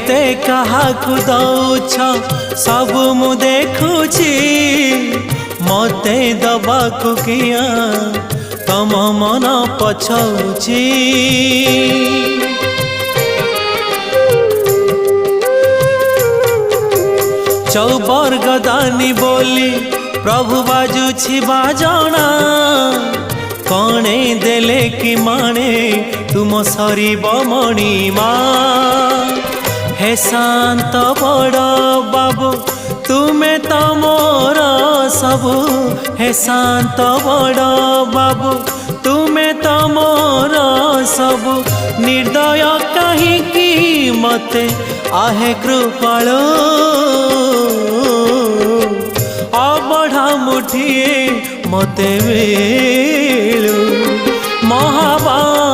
केते काहाकु दौछ सब मु देखुची मते दबाकु किया तम मन पछौची चौबर गदानी बोली प्रभु बाजुछि बाजना कणे देले कि माने तुम सरीब मणिमा हे शांत बड़ बाबू तुम्हें तो मोर सबु हे शांत बड़ बाबू तुम्हें तो मोर सबु निर्दय कहीं मते आहे कृपालो अबढ़ा मुठिए मते मिलू महाबा